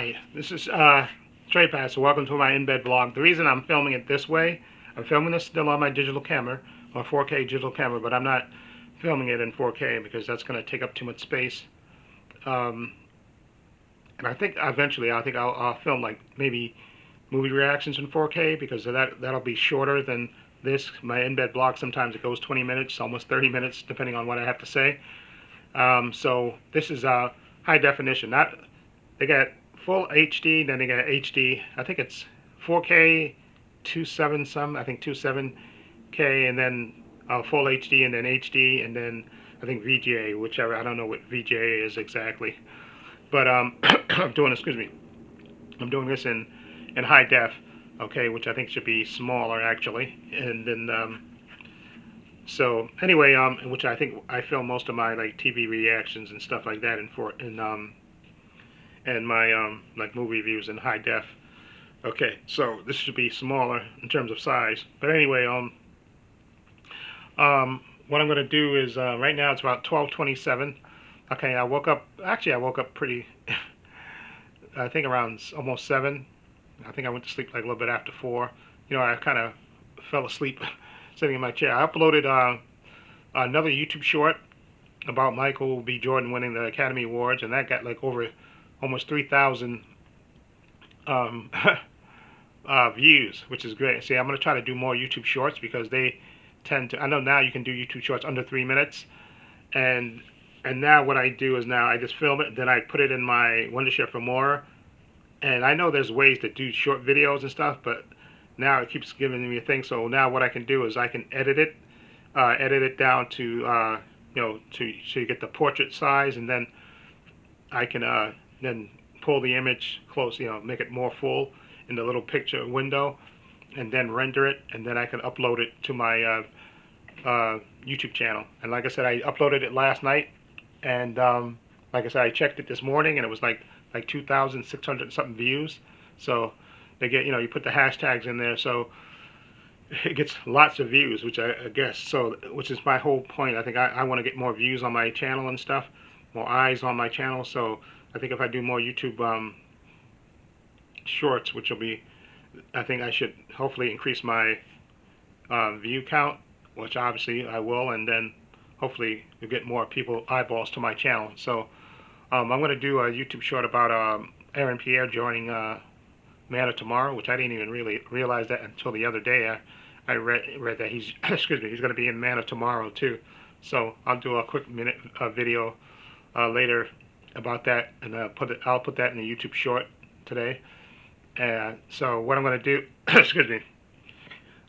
Hi, this is Trepacer. Welcome to my in-bed vlog. The reason I'm filming it this way, I'm filming this still on my digital camera, or 4K digital camera, but I'm not filming it in 4K because that's going to take up too much space. And I think eventually, I'll film like maybe movie reactions in 4K because that'll be shorter than this. My in-bed vlog sometimes it goes 20 minutes, almost 30 minutes, depending on what I have to say. So this is high definition. Not they got full HD, then they got HD. I think it's 4K, 27 some. I think 27K, and then full HD, and then HD, and then I think VGA, whichever. I don't know what VGA is exactly, but I'm doing. Excuse me. I'm doing this in high def, okay, which I think should be smaller actually, and then. So anyway, which I think I film most of my like TV reactions and stuff like that and my like movie reviews in high def. Okay, so this should be smaller in terms of size. But anyway, what I'm gonna do is right now it's about 12:27. Okay, I woke up. Actually, I woke up pretty. I think around almost 7. I think I went to sleep like a little bit after 4. You know, I kind of fell asleep sitting in my chair. I uploaded another YouTube short about Michael B. Jordan winning the Academy Awards, and that got like over almost 3,000 views, which is great. See, I'm going to try to do more YouTube shorts because they tend to. I know now you can do YouTube shorts under 3 minutes, and now what I do is now I just film it, then I put it in my Wondershare for more. And I know there's ways to do short videos and stuff, but now it keeps giving me a thing. So now what I can do is I can edit it down to so you get the portrait size, and then I can then pull the image close, make it more full in the little picture window, and then render it, and then I can upload it to my YouTube channel. And like I said, I uploaded it last night, and like I said, I checked it this morning, and it was like 2,600 something views. So they get, you put the hashtags in there, so it gets lots of views, which I guess, so which is my whole point. I think I want to get more views on my channel and stuff, more eyes on my channel. So I think if I do more YouTube shorts, which will be, I think I should hopefully increase my view count, which obviously I will, and then hopefully you get more people eyeballs to my channel. So I'm going to do a YouTube short about Aaron Pierre joining Man of Tomorrow, which I didn't even really realize that until the other day. I read that he's excuse me, he's going to be in Man of Tomorrow too. So I'll do a quick minute video later about that, and I'll put that in the YouTube short today. So what I'm going to do, excuse me,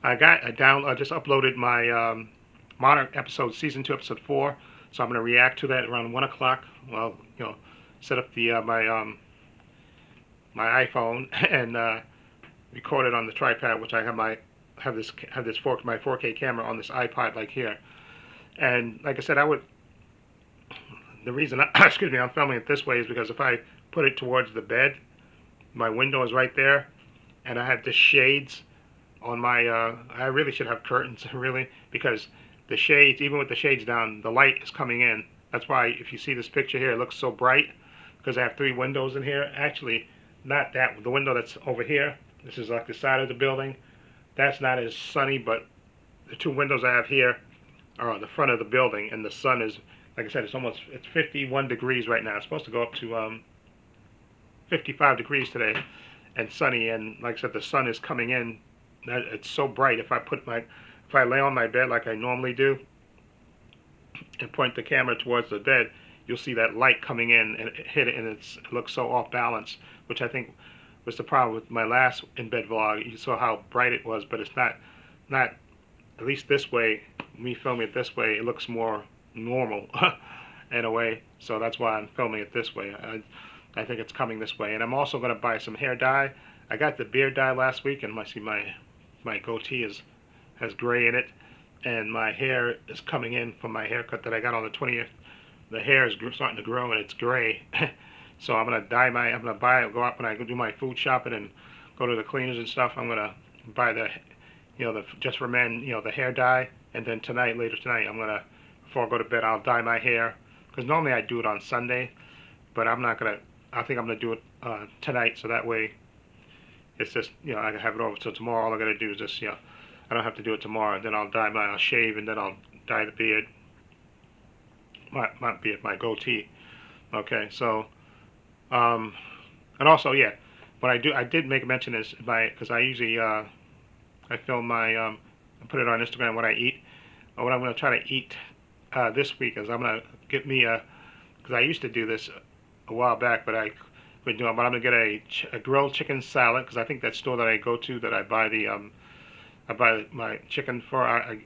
I just uploaded my Modern episode, season 2, episode 4. So I'm going to react to that around 1 o'clock. Well, set up the my iPhone and record it on the tripod, which I have my 4K camera on this iPod like here. And like I said, the reason excuse me, I'm filming it this way is because if I put it towards the bed, my window is right there, and I have the shades on my I really should have curtains really, because the shades, even with the shades down, the light is coming in. That's why if you see this picture here, it looks so bright, because I have 3 windows in here. Actually, not that, the window that's over here, this is like the side of the building, that's not as sunny, but the 2 windows I have here are on the front of the building, and the sun is, like I said, it's 51 degrees right now. It's supposed to go up to 55 degrees today, and sunny, and like I said, the sun is coming in. It's so bright. If I lay on my bed like I normally do and point the camera towards the bed, you'll see that light coming in and hit it, and it looks so off balance, which I think was the problem with my last in-bed vlog. You saw how bright it was, but it's not, at least this way, me filming it this way, it looks more normal in a way. So that's why I'm filming it this way. I think it's coming this way. And I'm also going to buy some hair dye. I got the beard dye last week, and my goatee has gray in it, and my hair is coming in from my haircut that I got on the 20th. The hair is starting to grow, and it's gray. So I'm gonna buy it. Go out when I go do my food shopping and go to the cleaners and stuff. I'm gonna buy the just for men, the hair dye, and then later tonight, before I go to bed, I'll dye my hair, because normally I do it on Sunday, but I'm not gonna I think I'm gonna do it tonight, so that way it's just, I can have it over till tomorrow. All I gotta do is just, I don't have to do it tomorrow. Then I'll shave, and then I'll dye the beard, my beard, my goatee. Okay, so um, and also, yeah, what I did make a mention is because I usually I film I put it on Instagram what I eat. Or what I'm gonna try to eat this week is I'm gonna get me because I used to do this a while back, but I quit doing. But I'm gonna get a grilled chicken salad because I think that store that I go to that I buy my chicken for.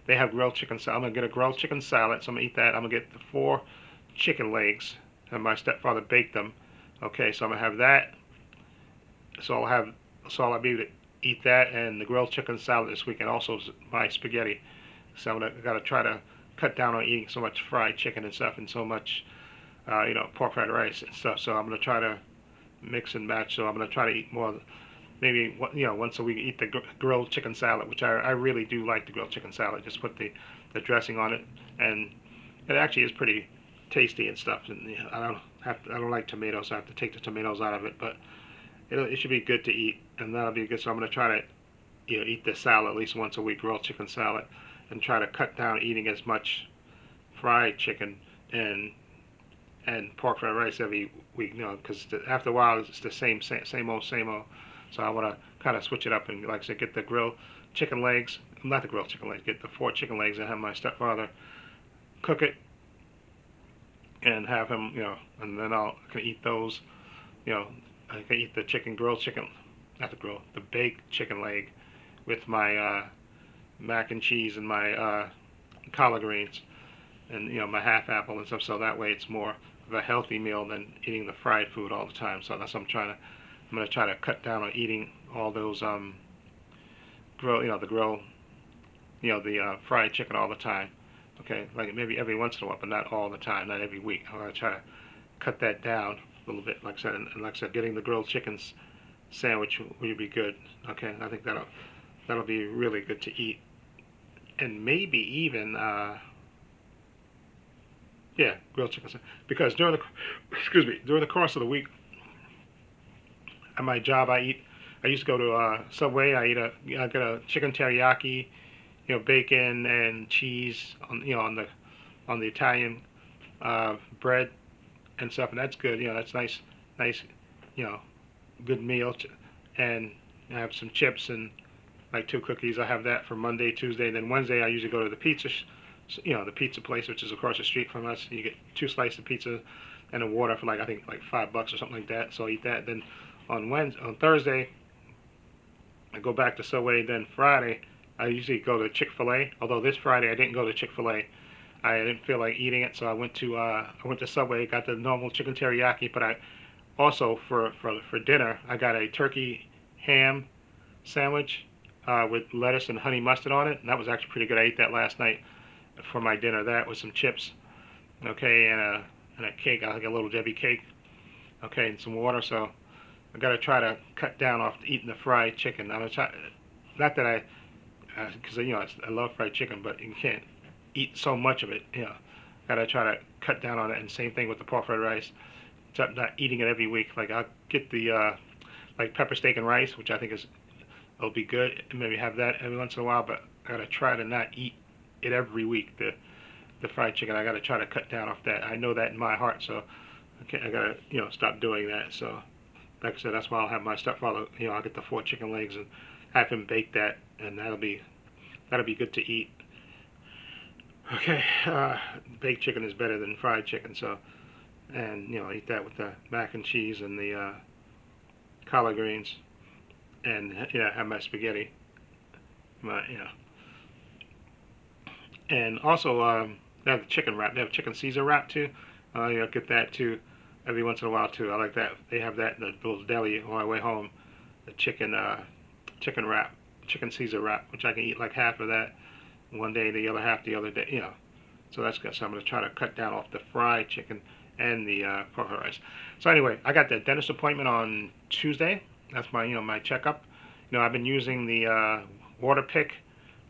They have grilled chicken salad. I'm gonna get a grilled chicken salad, so I'm gonna eat that. I'm gonna get the 4 chicken legs, and my stepfather baked them. Okay, so I'm gonna have that. So I'll be able to eat that and the grilled chicken salad this week, and also my spaghetti. So I gotta try to cut down on eating so much fried chicken and stuff, and so much, pork fried rice and stuff. So I'm gonna try to mix and match. So I'm gonna try to eat more, maybe once a week, eat the grilled chicken salad, which I really do like the grilled chicken salad. Just put the dressing on it, and it actually is pretty tasty and stuff. And I don't like tomatoes, so I have to take the tomatoes out of it, but it should be good to eat, and that'll be good. So I'm gonna try to eat the salad at least once a week, grilled chicken salad, and try to cut down eating as much fried chicken and pork fried rice every week. Because after a while it's the same old, same old. So I want to kind of switch it up and, like I said, get the grilled chicken legs, not the grilled chicken legs, get the 4 chicken legs and have my stepfather cook it and have him, and then I can eat those. I can eat the grilled chicken, not the baked chicken leg with my mac and cheese and my collard greens and my half apple and stuff. So that way it's more of a healthy meal than eating the fried food all the time. So that's what I'm gonna try to cut down on eating all those the fried chicken all the time. Okay, like maybe every once in a while, but not all the time, not every week. I'm gonna try to cut that down a little bit, like I said, and like I said, getting the grilled chicken sandwich would be good. Okay, I think that'll be really good to eat, and maybe even grilled chicken sandwich. Because during the course of the week at my job, I used to go to Subway. I get a chicken teriyaki, bacon and cheese on the Italian bread and stuff, and that's good. That's nice, you know, good meal. And I have some chips and like 2 cookies. I have that for Monday, Tuesday, and then Wednesday I usually go to the the pizza place, which is across the street from us. You get 2 slices of pizza and a water for I think like $5 or something like that. So I eat that. Then on Thursday I go back to Subway. Then Friday I usually go to Chick-fil-A. Although this Friday I didn't go to Chick-fil-A. I didn't feel like eating it, so I went to Subway, got the normal chicken teriyaki. But I also for dinner I got a turkey ham sandwich with lettuce and honey mustard on it, and that was actually pretty good. I ate that last night for my dinner. That with some chips, okay, and a cake. I like a little Debbie cake, okay, and some water. So I got to try to cut down off eating the fried chicken. I'm gonna try, not that because I love fried chicken, but you can't eat so much of it. Got to try to cut down on it. And same thing with the pork fried rice. Not eating it every week. Like I'll get the like pepper steak and rice, which I think it'll be good, and maybe have that every once in a while. But I gotta try to not eat it every week. The fried chicken. I gotta try to cut down off that. I know that in my heart, so I gotta stop doing that. So like I said, that's why I'll have my stepfather. I'll get the 4 chicken legs and have him bake that, and that'll be good to eat. Okay, baked chicken is better than fried chicken, so. And eat that with the mac and cheese and the collard greens, and have my spaghetti, and also they have the chicken wrap. They have chicken Caesar wrap too. Get that too every once in a while too. I like that. They have that in the little deli on my way home. The chicken wrap, chicken Caesar wrap, which I can eat like half of that one day, the other half the other day. So that's good. So I'm gonna try to cut down off the fried chicken and the pork rice. So anyway, I got the dentist appointment on Tuesday. That's my my checkup. I've been using the water pick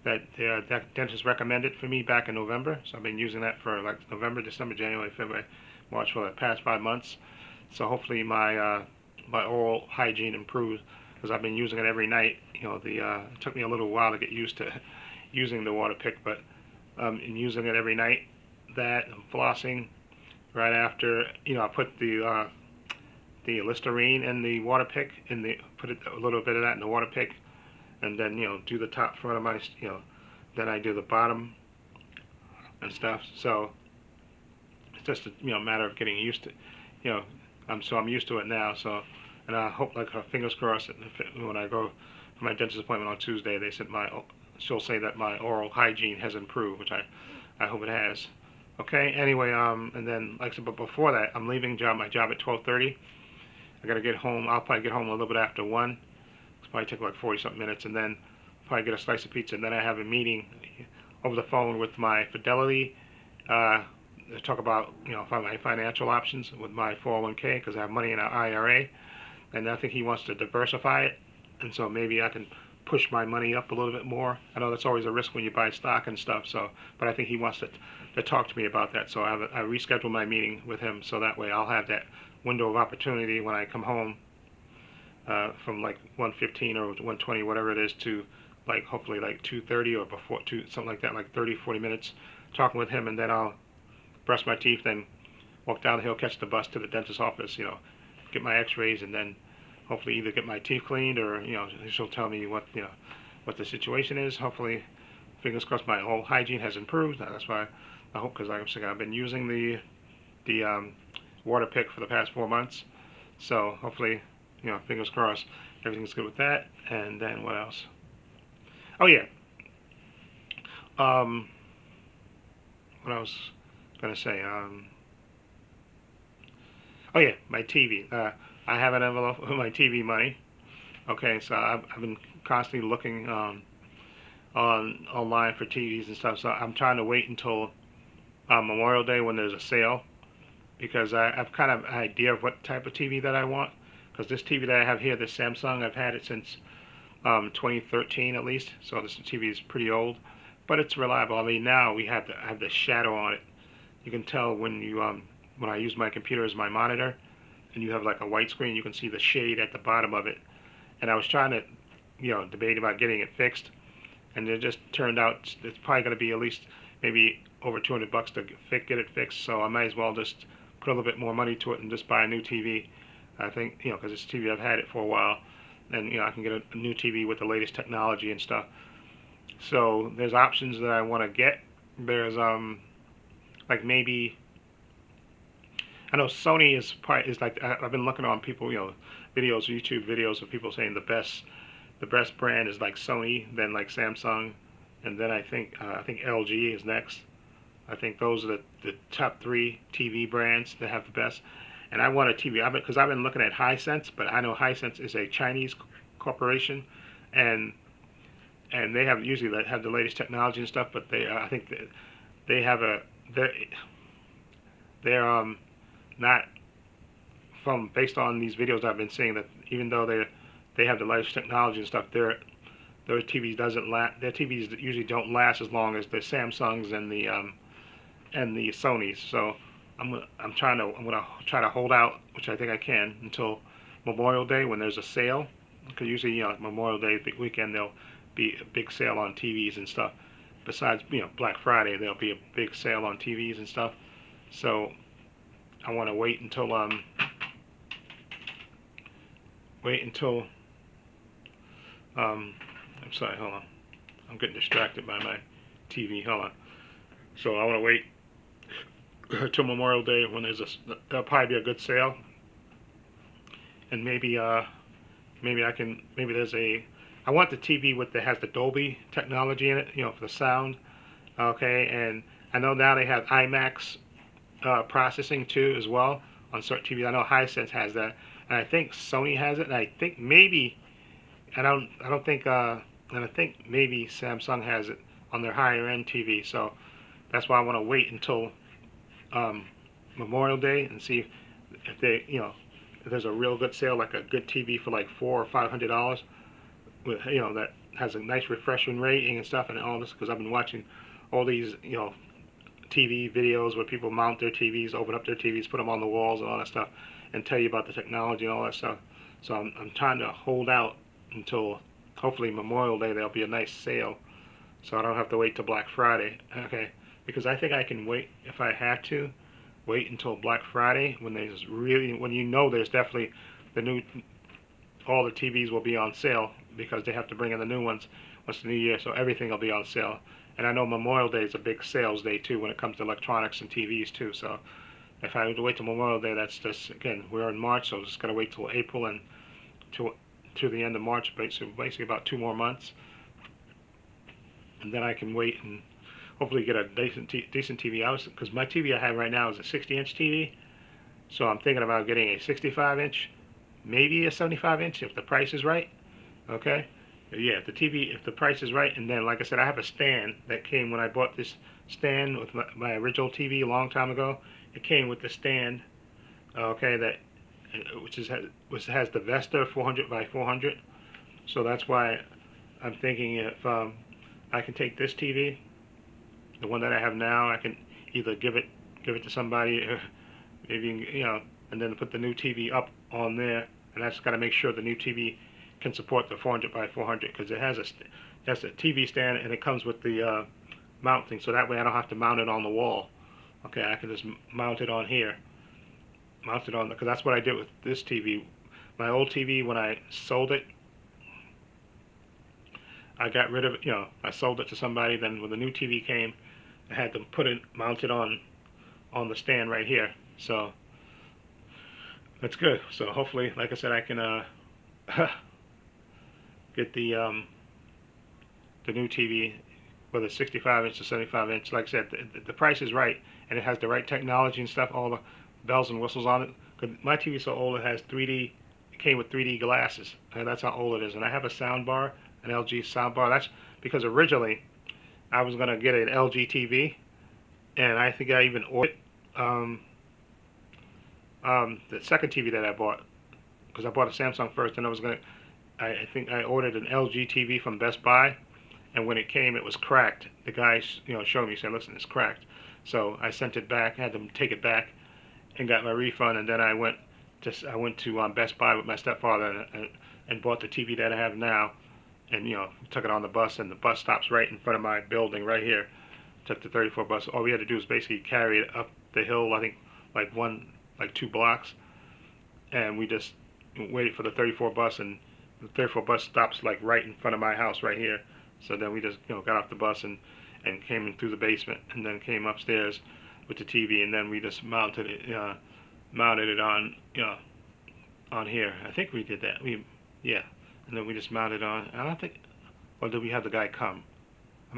that that dentist recommended for me back in November. So I've been using that for like November, December, January, February, March for the past 5 months. So hopefully my oral hygiene improves because I've been using it every night. It took me a little while to get used to using the water pick, but in using it every night, that and flossing right after, I put the Listerine in the water pick, put a little bit of that in the water pick, and then do the top front of my, then I do the bottom and stuff. So it's just a matter of getting used to, you know, I'm used to it now. So, and I hope, like, fingers crossed, that when I go for my dentist appointment on Tuesday, she'll say that my oral hygiene has improved, which I hope it has. Okay. Anyway, and then like I said, but before that, I'm leaving my job at 12:30. I gotta get home. I'll probably get home a little bit after 1. It's probably take like 40 something minutes, and then probably get a slice of pizza, and then I have a meeting over the phone with my Fidelity. To talk about my financial options with my 401k because I have money in an IRA, and I think he wants to diversify it, and so maybe I can push my money up a little bit more. I know that's always a risk when you buy stock and stuff. So, but I think he wants to talk to me about that. So I rescheduled my meeting with him so that way I'll have that window of opportunity when I come home from like 1:15 or 1:20, whatever it is, to like hopefully like 2:30 or before 2, something like that, like 30-40 minutes talking with him, and then I'll brush my teeth, then walk down the hill, catch the bus to the dentist's office, get my x-rays, and then hopefully either get my teeth cleaned or, she'll tell me what the situation is. Hopefully, fingers crossed, my whole hygiene has improved. That's why I hope, because I've been using the water pick for the past 4 months. So hopefully, fingers crossed, everything's good with that. And then what else? Oh yeah. What I was gonna say? Oh yeah, my TV. I have an envelope with my TV money. Okay, so I've been constantly looking online for TVs and stuff. So I'm trying to wait until Memorial Day when there's a sale, because I've kind of an idea of what type of TV that I want. Because this TV that I have here, this Samsung, I've had it since 2013 at least. So this TV is pretty old, but it's reliable. I mean, now we have the shadow on it. You can tell when I use my computer as my monitor, and you have like a white screen, you can see the shade at the bottom of it. And I was trying to, debate about getting it fixed, and it just turned out it's probably going to be at least maybe over $200 to get it fixed. So I might as well just put a little bit more money to it and just buy a new TV. I think, because this TV, I've had it for a while, and I can get a new TV with the latest technology and stuff. So there's options that I want to get. There's like maybe, I know Sony is like, I've been looking on people, videos, YouTube videos of people saying the best brand is like Sony, then like Samsung, and then I think LG is next. I think those are the top 3 TV brands that have the best. And I want a TV, because I've been looking at Hisense, but I know Hisense is a Chinese corporation, and they usually have the latest technology and stuff, but I think that they have they're not, from based on these videos I've been seeing, that even though they have the latest technology and stuff, their TVs usually don't last as long as the Samsungs and the Sonys. So I'm gonna try to hold out, which I think I can, until Memorial Day when there's a sale. Because usually, Memorial Day weekend, there'll be a big sale on TVs and stuff. Besides, Black Friday, there'll be a big sale on TVs and stuff. So I want to wait until I'm sorry, hold on. I'm getting distracted by my TV. Hold on. So I want to wait till Memorial Day when there'll probably be a good sale, and maybe I want the TV that has the Dolby technology in it, for the sound. Okay, and I know now they have IMAX processing too as well on certain TVs. I know Hisense has that, and I think Sony has it, and I think maybe, and I think maybe Samsung has it on their higher end TV. So that's why I want to wait until Memorial Day and see if if there's a real good sale, like a good TV for like $400 or $500, with that has a nice refreshing rating and stuff, and all this, because I've been watching all these TV videos where people mount their TVs, open up their TVs, put them on the walls and all that stuff, and tell you about the technology and all that stuff. So I'm trying to hold out until hopefully Memorial Day. There'll be a nice sale, so I don't have to wait till Black Friday. Okay, because I think I can wait if I have to wait until Black Friday when there's really when you know there's definitely the new all the TVs will be on sale because they have to bring in the new ones once the new year, so everything will be on sale. And I know Memorial Day is a big sales day too when it comes to electronics and TVs too. So if I would wait till Memorial Day, that's just again we're in March, so just gotta wait till April and to the end of March, basically about 2 more months, and then I can wait and hopefully get a decent TV. Because my TV I have right now is a 60-inch TV, so I'm thinking about getting a 65-inch, maybe a 75-inch if the price is right. Okay, yeah, if the price is right, and then like I said, I have a stand that came when I bought this stand with my original TV a long time ago. It came with the stand, okay, that which has the Vesta 400 by 400. So that's why I'm thinking if I can take this TV, the one that I have now, I can either give it to somebody, maybe and then put the new TV up on there, and I just got to make sure the new TV can support the 400 by 400 because that's a TV stand and it comes with the mounting, so that way I don't have to mount it on the wall. Okay, I can just mount it on here, because that's what I did with this TV. My old TV, when I sold it, I got rid of it. I sold it to somebody. Then when the new TV came, I had to mount it on the stand right here. So that's good. So hopefully, like I said, I can get the new TV, whether it's 65-inch or 75-inch. Like I said, the price is right, and it has the right technology and stuff, all the bells and whistles on it. Because my TV is so old, it has 3D. It came with 3D glasses, and that's how old it is. And I have a sound bar, an LG sound bar. That's because originally I was gonna get an LG TV, and I think I even ordered the second TV that I bought, because I bought a Samsung first, and I think I ordered an LG TV from Best Buy, and when it came, it was cracked. The guy, showed me, said, "Listen, it's cracked." So I sent it back, had them take it back, and got my refund. And then I went to Best Buy with my stepfather and bought the TV that I have now, and took it on the bus, and the bus stops right in front of my building right here. Took the 34 bus. All we had to do was basically carry it up the hill. I think like 2 blocks, and we just waited for the 34 bus, and the 34 bus stops like right in front of my house right here. So then we just got off the bus and came in through the basement, and then came upstairs with the TV, and then we just mounted it on on here. I think we did that. Yeah, and then we just mounted on. I don't think, or did we have the guy come?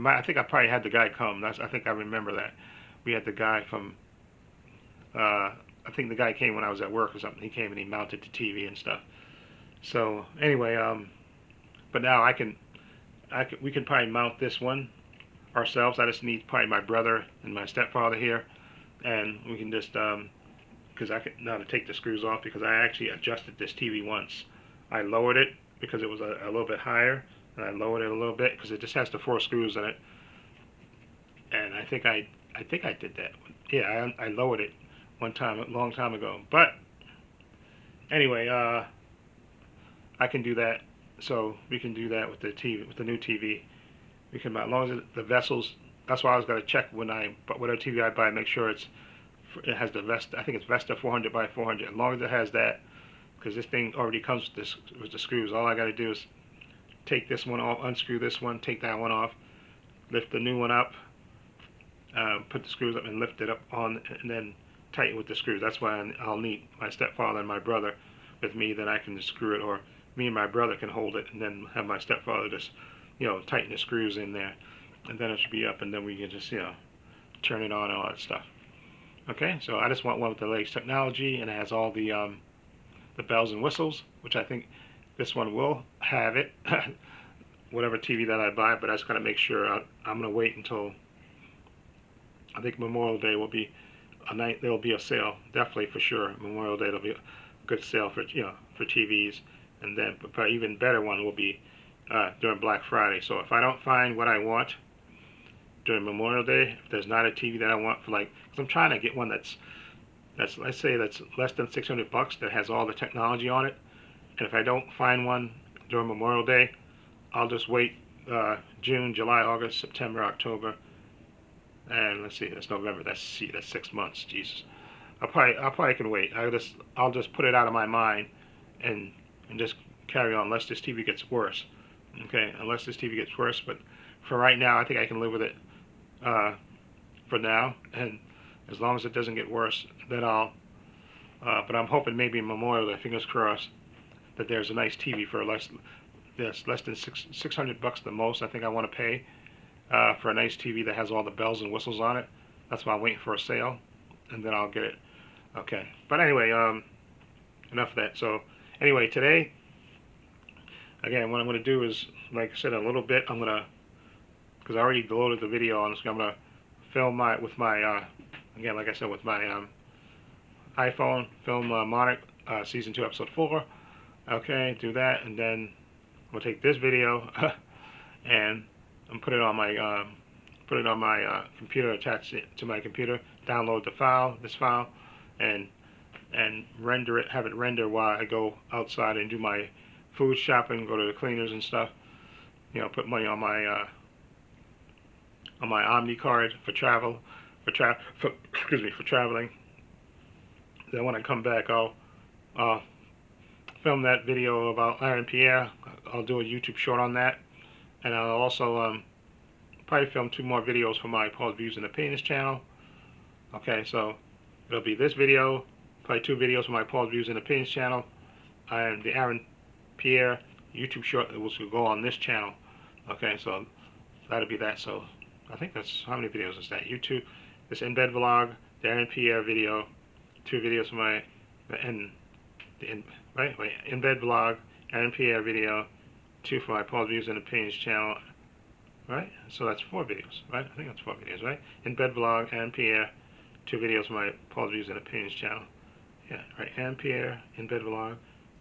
I think I probably had the guy come. I think I remember that. We had the guy from. I think the guy came when I was at work or something. He came and he mounted the TV and stuff. So anyway, but now we can probably mount this one ourselves. I just need probably my brother and my stepfather here, and we can just because I can now to take the screws off, because I actually adjusted this TV once. I lowered it because it was a little bit higher, and I lowered it a little bit because it just has the 4 screws in it. And I think I did that. Yeah, I lowered it one time, a long time ago. But anyway, I can do that. So we can do that with the TV, with the new TV. We can, as long as the vessels. That's why I was going to check whatever TV I buy, make sure it has the Vesta. I think it's Vesta 400 by 400. As long as it has that, because this thing already comes with the screws. All I got to do is take this one off, unscrew this one, take that one off, lift the new one up, put the screws up and lift it up on, and then tighten with the screws. That's why I'll need my stepfather and my brother with me. Then I can just screw it, or me and my brother can hold it, and then have my stepfather just tighten the screws in there, and then it should be up, and then we can just turn it on and all that stuff. Okay, so I just want one with the latest technology, and it has all the bells and whistles, which I think this one will have it. Whatever TV that I buy, but I just gotta make sure. I'm gonna wait until I think Memorial Day will be a night. There will be a sale, definitely for sure. Memorial Day will be a good sale for for TVs, and then but even better one will be during Black Friday. So if I don't find what I want during Memorial Day, if there's not a TV that I want for because I'm trying to get one that's that's, let's say that's less than 600 bucks, that has all the technology on it. And if I don't find one during Memorial Day, I'll just wait June, July, August, September, October, and let's see, that's November. That's 6 months. Jesus, I probably can wait. I'll just put it out of my mind, and just carry on unless this TV gets worse. Okay, unless this TV gets worse. But for right now, I think I can live with it uh, for now, and as long as it doesn't get worse, then I'll. But I'm hoping maybe Memorial Day, fingers crossed, that there's a nice TV for less than 600 bucks the most. I think I want to pay for a nice TV that has all the bells and whistles on it. That's why I'm waiting for a sale, and then I'll get it. Okay. But anyway, enough of that. So anyway, today, again, what I'm going to do is, like I said, a little bit. Because I already loaded the video on this, I'm going to film with my, again, like I said, with my iPhone, film Monarch Season 2, Episode 4. Okay, do that, and then I'm going to take this video and put it on my computer, attach it to my computer, download this file, and render it, have it render while I go outside and do my food shopping, go to the cleaners and stuff. You know, put money on my Omni card for travel, excuse me, for traveling. Then when I come back, I'll film that video about Aaron Pierre. I'll do a YouTube short on that, and I'll also probably film 2 more videos for my Paul's Views and Opinions channel. Okay, so it'll be this video, probably 2 videos for my Paul's Views and Opinions channel, and the Aaron Pierre YouTube short that will go on this channel. Okay, so that'll be that. So I think that's, how many videos is that? YouTube, this In Bed vlog, the Aaron Pierre video, 2 videos for my In Bed vlog, Aaron Pierre video, 2 for my Paul's Views and Opinions channel. Right? So that's 4 videos, right? I think that's 4 videos, right? In Bed vlog, Aaron Pierre, 2 videos for my Paul's Views and Opinions channel. Yeah, right. Aaron Pierre, In Bed vlog,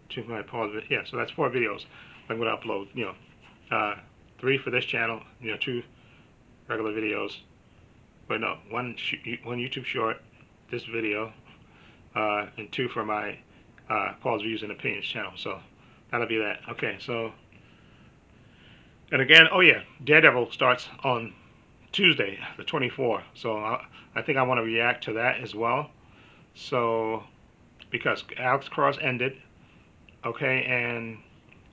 2 for my Paul's. Yeah, so that's 4 videos I'm going to upload. 3 for this channel. 2 regular videos. But no, one YouTube short, this video, and 2 for my Paul's Views and Opinions channel. So that'll be that. Okay, so. And again, oh yeah, Daredevil starts on Tuesday, the 24th. So I think I want to react to that as well. So, because Alex Cross ended, okay, and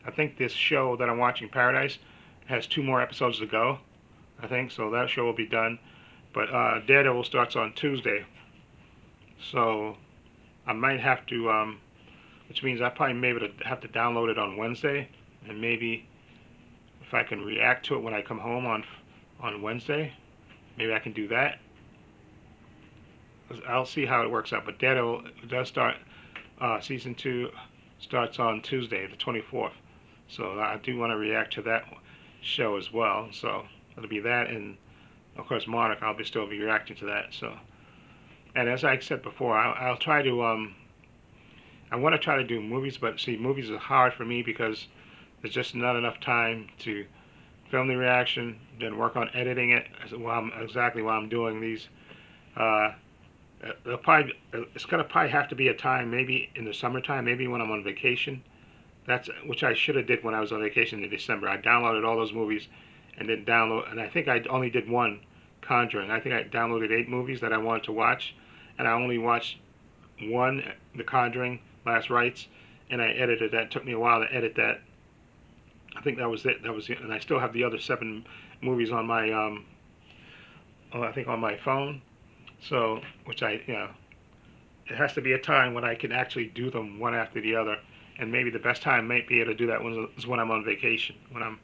I think this show that I'm watching, Paradise, has 2 more episodes to go, I think. So that show will be done. But Daredevil starts on Tuesday. So I might have to, which means I probably maybe have to download it on Wednesday, and maybe if I can react to it when I come home on Wednesday, maybe I can do that. I'll see how it works out. But Daredevil does start, season 2 starts on Tuesday, the 24th. So I do want to react to that show as well. So it'll be that, and of course Monarch. I'll still be reacting to that. So, and as I said before, I'll try to. I want to try to do movies, but see, movies are hard for me because there's just not enough time to film the reaction, then work on editing it while I'm doing these. It's gonna probably have to be a time, maybe in the summertime, maybe when I'm on vacation. That's which I should have did when I was on vacation in December. I downloaded all those movies, and then and I think I only did 1 Conjuring. I think I downloaded 8 movies that I wanted to watch, and I only watched 1, The Conjuring, Last Rites, and I edited that. It took me a while to edit that. I think that was it. And I still have the other 7 movies on my, I think on my phone. So, which it has to be a time when I can actually do them one after the other. And maybe the best time might be able to do that is when I'm on vacation. When I'm,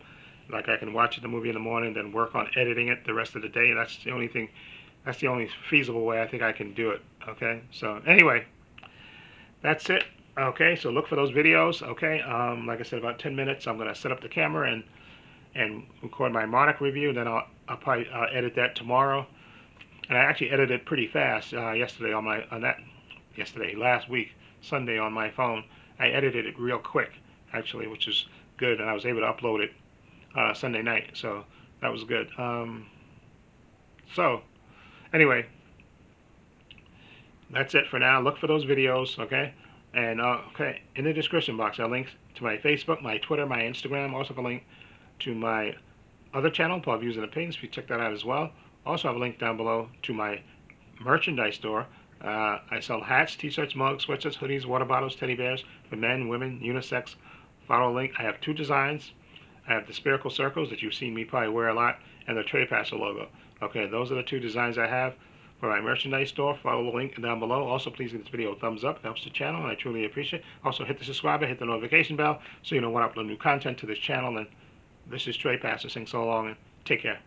like, I can watch the movie in the morning, then work on editing it the rest of the day. That's the only thing. That's the only feasible way I think I can do it. Okay. So anyway, that's it. Okay, so look for those videos. Okay, like I said, about 10 minutes. I'm going to set up the camera and record my Monarch review. Then I'll probably edit that tomorrow. And I actually edited it pretty fast yesterday last week, Sunday on my phone. I edited it real quick, actually, which is good, and I was able to upload it Sunday night, so that was good. So anyway, that's it for now. Look for those videos, okay? And okay, in the description box, I'll link to my Facebook, my Twitter, my Instagram. Also, a link to my other channel, Paul Views and Opinions. If you check that out as well. Also, I have a link down below to my merchandise store. I sell hats, t-shirts, mugs, sweatshirts, hoodies, water bottles, teddy bears for men, women, unisex. Follow the link. I have two designs. I have the spherical circles that you've seen me probably wear a lot, and the Trepacer logo. Okay, those are the two designs I have for my merchandise store. Follow the link down below. Also, please give this video a thumbs up. It helps the channel, and I truly appreciate it. Also, hit the subscribe button, hit the notification bell, so you know when I upload new content to this channel. And this is Trepacer saying so long, and take care.